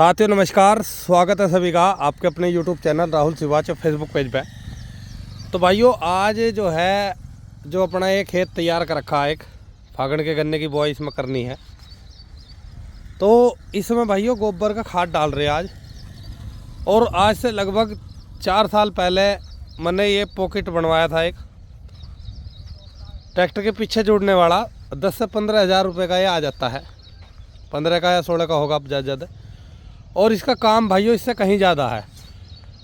साथियों नमस्कार, स्वागत है सभी का आपके अपने YouTube channel Rahul Shiwach Facebook page पे। तो भाइयों आज जो है जो अपना ये खेत तैयार कर रखा है, एक फागण के गन्ने की बुआई इसमें करनी है। तो इसमें भाइयों गोबर का खाद डाल रहे हैं आज। और आज से लगभग 4 साल पहले मैंने ये पॉकेट बनवाया था, एक ट्रैक्टर के पीछे जोड़ने वाला। 10 से 15 हज़ार रुपये का ये आ जाता है, 15 का या 16 का होगा ज़्यादा। और इसका काम भाइयों इससे कहीं ज़्यादा है।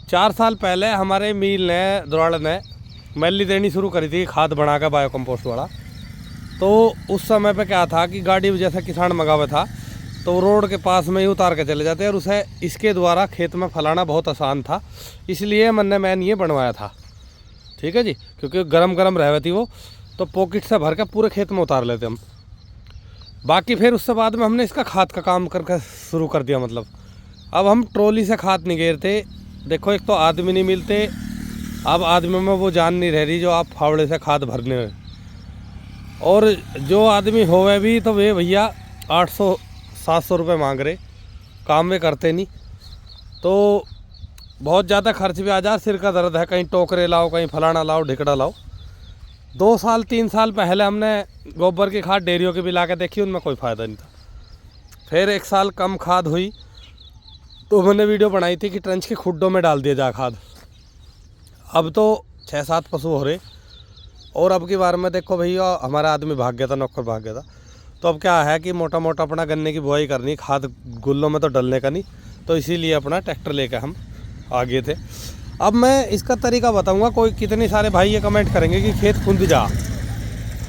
4 साल पहले हमारे मील ने द्रोड़ ने मैली देनी शुरू करी थी, खाद बना कर बायो कंपोस्ट वाला। तो उस समय पे क्या था कि गाड़ी जैसा किसान मंगावा था तो रोड के पास में ही उतार के चले जाते और उसे इसके द्वारा खेत में फैलाना बहुत आसान था। इसलिए मैंने ये बनवाया था, ठीक है जी, क्योंकि गरम गरम रह थी वो। तो पॉकेट से भर के पूरे खेत में उतार लेते हम। बाकी फिर उससे बाद में हमने इसका खाद का काम करके शुरू कर दिया। मतलब अब हम ट्रॉली से खाद नहीं घेरते। देखो, एक तो आदमी नहीं मिलते, अब आदमी में वो जान नहीं रह रही जो आप फावड़े से खाद भरने में। और जो आदमी होवे भी तो वे भैया 800-700 रुपये मांग रहे, काम में करते नहीं। तो बहुत ज़्यादा खर्च भी आ जा, सिर का दर्द है, कहीं टोकरे लाओ, कहीं फलाना लाओ, ढिकड़ा लाओ। 2 साल 3 साल पहले हमने गोबर की खाद डेयरियों की भी ला के देखी, उनमें कोई फ़ायदा नहीं था। फिर 1 साल कम खाद हुई तो मैंने वीडियो बनाई थी कि ट्रंच के खुड्डों में डाल दिया जा खाद। अब तो 6-7 पशु हो रहे। और अब की बार में देखो भैया, हमारा आदमी भाग गया था, नौकर भाग गया था। तो अब क्या है कि मोटा मोटा अपना गन्ने की बुआई करनी, खाद गुल्लों में तो डलने का नहीं। तो इसीलिए अपना ट्रैक्टर लेकर हम आ गए थे। अब मैं इसका तरीका बताऊंगा। कोई कितने सारे भाई ये कमेंट करेंगे कि खेत खुंद जा,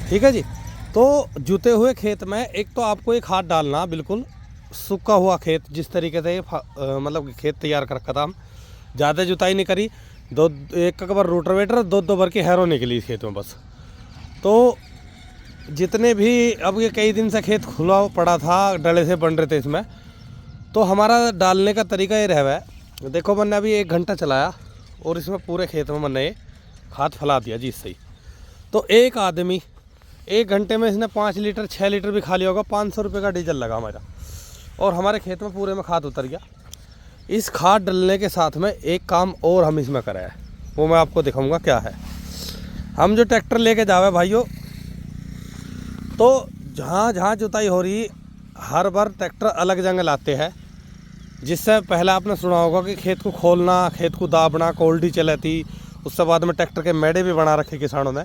ठीक है जी। तो जुते हुए खेत में एक तो आपको ये खाद डालना, बिल्कुल सूखा हुआ खेत जिस तरीके से मतलब खेत तैयार कर रखा था हम। ज़्यादा जुताई नहीं करी, एक बार रोटावेटर 2 बार की हैरो निकली इस खेत में बस। तो जितने भी अब ये कई दिन से खेत खुला पड़ा था, डले से बन रहे थे इसमें। तो हमारा डालने का तरीका ये रहा है। देखो, मैंने अभी 1 घंटा चलाया और इसमें पूरे खेत में मैंने ये खाद फैला दिया जी इससे ही। तो एक आदमी 1 घंटे में इसने 5 लीटर 6 लीटर भी खा लिया होगा। 500 रुपये का डीजल लगा हमारा, और हमारे खेत में पूरे में खाद उतर गया। इस खाद डलने के साथ में एक काम और हम इसमें करें, वो मैं आपको दिखाऊंगा क्या है। हम जो ट्रैक्टर लेके जावे भाइयों, तो जहाँ जहाँ जुताई हो रही हर बार ट्रैक्टर अलग जगह लाते हैं। जिससे पहले आपने सुना होगा कि खेत को खोलना, खेत को दाबना, कोल्डी चलाती। उससे बाद में ट्रैक्टर के मेड़े भी बना रखे किसानों ने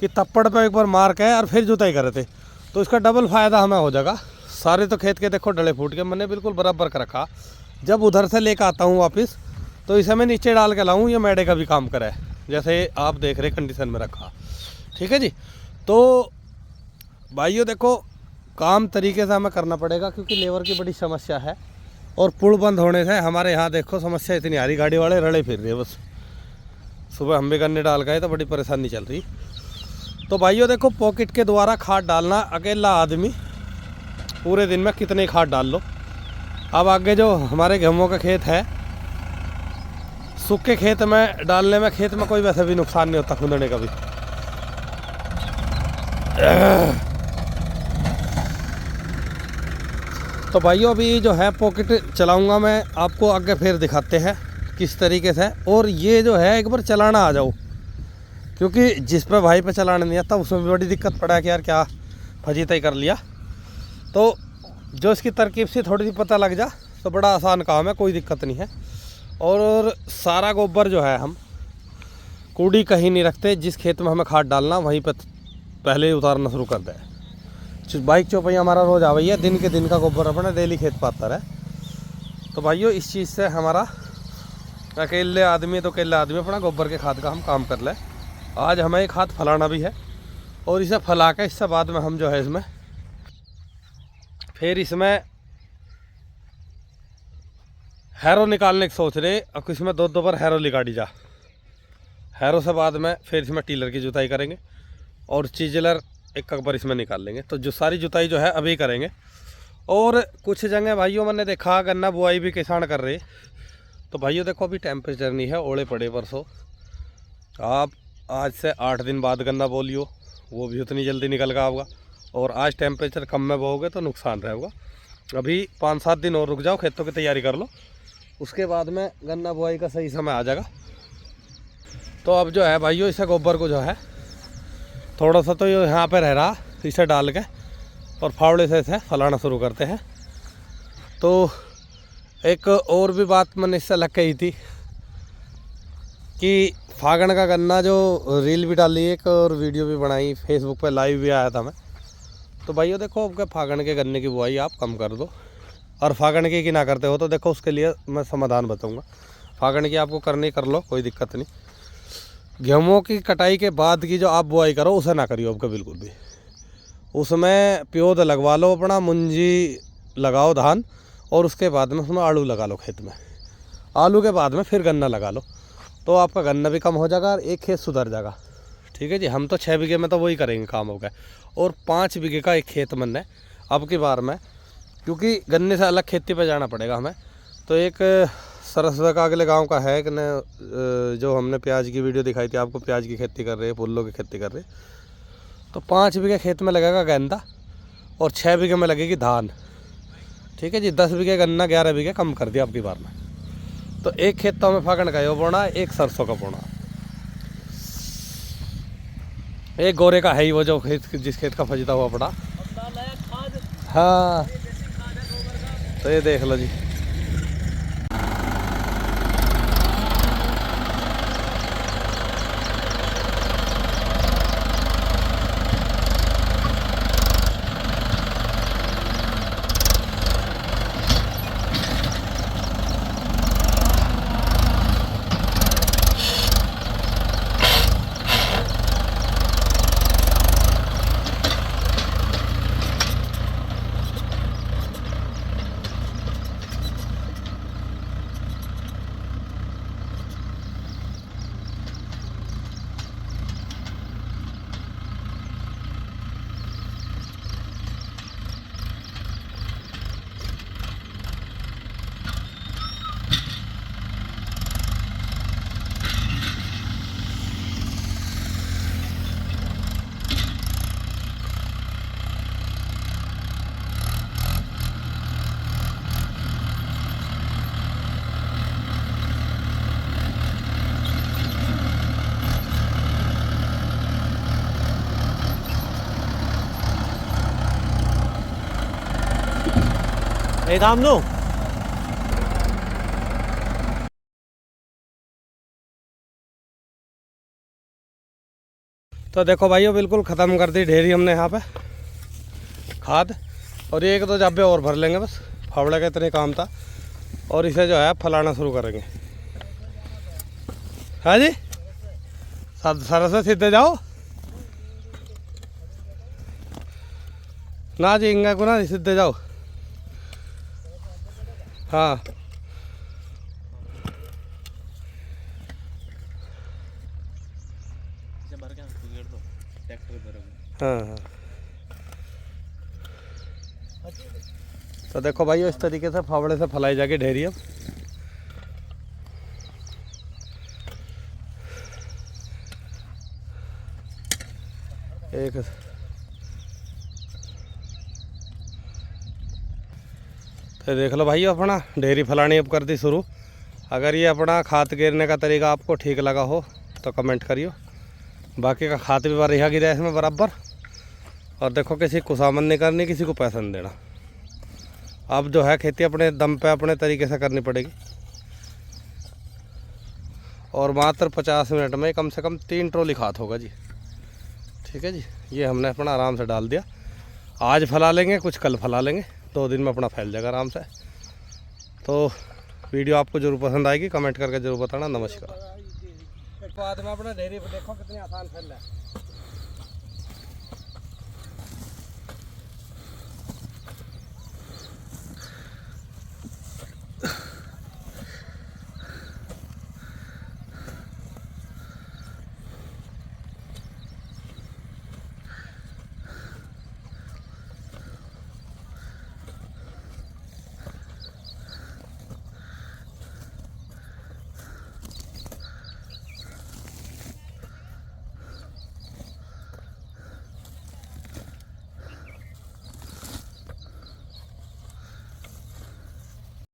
कि तप्पड़ पे एक बार मार के और फिर जुताई करे थे। तो इसका डबल फ़ायदा हमें हो जाएगा। सारे तो खेत के देखो डले फूट के, मैंने बिल्कुल बराबर कर रखा। जब उधर से लेकर आता हूँ वापस, तो इसे मैं नीचे डाल के लाऊँ, ये मेड़े का भी काम करे, जैसे आप देख रहे कंडीशन में रखा, ठीक है जी। तो भाइयों देखो, काम तरीके से हमें करना पड़ेगा क्योंकि लेबर की बड़ी समस्या है। और पुल बंद होने से हमारे यहाँ देखो समस्या इतनी आ रही, गाड़ी वाले रड़े फिर रहे बस। सुबह हम भी गन्ने डाल गए तो बड़ी परेशानी चल रही। तो भाइयों देखो, पॉकेट के द्वारा खाद डालना, अकेला आदमी पूरे दिन में कितने खाद डाल लो। अब आगे जो हमारे गेहूं का खेत है, सूखे खेत में डालने में खेत में कोई वैसे भी नुकसान नहीं होता, खुंदने का भी। तो भाइयों अभी जो है पॉकेट चलाऊंगा मैं, आपको आगे फिर दिखाते हैं किस तरीके से। और ये जो है एक बार चलाना आ जाओ, क्योंकि जिस पर भाई पे चलाना नहीं आता उसमें भी बड़ी दिक्कत पड़ा है कि यार क्या फजीता ही कर लिया। तो जो इसकी तरकीब से थोड़ी सी पता लग जा तो बड़ा आसान काम है, कोई दिक्कत नहीं है। और सारा गोबर जो है हम कूड़ी कहीं नहीं रखते, जिस खेत में हमें खाद डालना वहीं पर पहले ही उतारना शुरू कर दे। बाइक चौपाई हमारा रोज़ आ भैया, दिन के दिन का गोबर अपना डेली खेत पाता है। तो भाइयों इस चीज़ से हमारा अकेले आदमी तो अकेले आदमी अपना गोबर के खाद का हम काम कर ले। आज हमें एक खाद फैलाना भी है, और इसे फैला के इससे बाद में हम जो है इसमें फिर इसमें हैरो निकालने की सोच रहे। अब इसमें 2 बार हैरो निकाली जा, हैरो से बाद में फिर इसमें टीलर की जुताई करेंगे और चिजलर एक बार इसमें निकाल लेंगे। तो जो सारी जुताई जो है अभी करेंगे। और कुछ जगह भाइयों मैंने देखा गन्ना बुआई भी किसान कर रहे। तो भाइयों देखो, अभी टेम्परेचर नहीं है, ओले पड़े परसों। आप आज से 8 दिन बाद गन्ना बोलियो, वो भी उतनी जल्दी निकल गया होगा। और आज टेम्परेचर कम में बोओगे तो नुकसान रहेगा। अभी 5-7 दिन और रुक जाओ, खेतों की तैयारी कर लो, उसके बाद में गन्ना बुआई का सही समय आ जाएगा। तो अब जो है भाइयों इसे गोबर को जो है थोड़ा सा तो ये यहाँ पे रह रहा, इसे डाल के और फावड़े से इसे फैलाना शुरू करते हैं। तो एक और भी बात मैंने इससे लग गई थी कि फागण का गन्ना जो रील भी डाली एक और वीडियो भी बनाई, फेसबुक पे लाइव भी आया था मैं। तो भाइयों देखो आपके फागण के गन्ने की बुआई आप कम कर दो, और फागण की ना करते हो तो देखो उसके लिए मैं समाधान बताऊंगा। फागण की आपको करनी कर लो, कोई दिक्कत नहीं। गेहूँ की कटाई के बाद की जो आप बुआई करो उसे ना करियो आपका बिल्कुल भी। उसमें प्योद लगवा लो अपना, मुंजी लगाओ धान, और उसके बाद में उसमें आलू लगा लो खेत में। आलू के बाद में फिर गन्ना लगा लो, तो आपका गन्ना भी कम हो जाएगा और एक खेत सुधर जाएगा। ठीक है जी। हम तो 6 बीघे में तो वही करेंगे काम हो गया, और 5 बीघे का एक खेत मन है अब की बार में, क्योंकि गन्ने से अलग खेती पे जाना पड़ेगा हमें। तो एक सरसवा का अगले गांव का है कि न, जो हमने प्याज की वीडियो दिखाई थी आपको, प्याज की खेती कर रहे हैं, फूलों की खेती कर रहे हैं। तो 5 बीघे खेत में लगेगा गन्ना और 6 बीघे में लगेगी धान। ठीक है जी। 10 बीघे गन्ना, 11 बीघे कम कर दिया अब की बार में। तो एक खेत तो हमें फागण का यो बोना, एक सरसों का बोना, एक गोरे का है ही वो जो खेत, जिस खेत का फजता हुआ पड़ा। हाँ तो ये देख लो जी। दाम लो। तो देखो भाइयों बिल्कुल ख़त्म कर दी ढेरी हमने यहाँ पे खाद, और एक दो जाबे और भर लेंगे बस, फावड़े का इतने काम था। और इसे जो है फैलाना शुरू करेंगे। हाँ जी, सर से सीधे जाओ ना जी, इंगा को ना सीधे जाओ। हाँ हाँ। तो देखो भाई इस तरीके से फावड़े से फैलाई जाके ढेरी अब। एक तो देख लो भाई अपना ढेरी फैलानी अब कर दी शुरू। अगर ये अपना खाद गिरने का तरीका आपको ठीक लगा हो तो कमेंट करियो। बाकी का खाद भी बढ़िया गिरा है इसमें बराबर। और देखो किसी को खुशामद नहीं करनी, किसी को पैसा नहीं देना। अब जो है खेती अपने दम पे अपने तरीके से करनी पड़ेगी। और मात्र 50 मिनट में कम से कम 3 ट्रॉली खाद होगा जी। ठीक है जी। ये हमने अपना आराम से डाल दिया। आज फैला लेंगे, कुछ कल फैला लेंगे, 2 दिन में अपना फैल जाएगा आराम से। तो वीडियो आपको जरूर पसंद आएगी, कमेंट करके जरूर बताना। नमस्कार। बाद में अपना ढेरी देखो कितनी आसान फैल रहा है।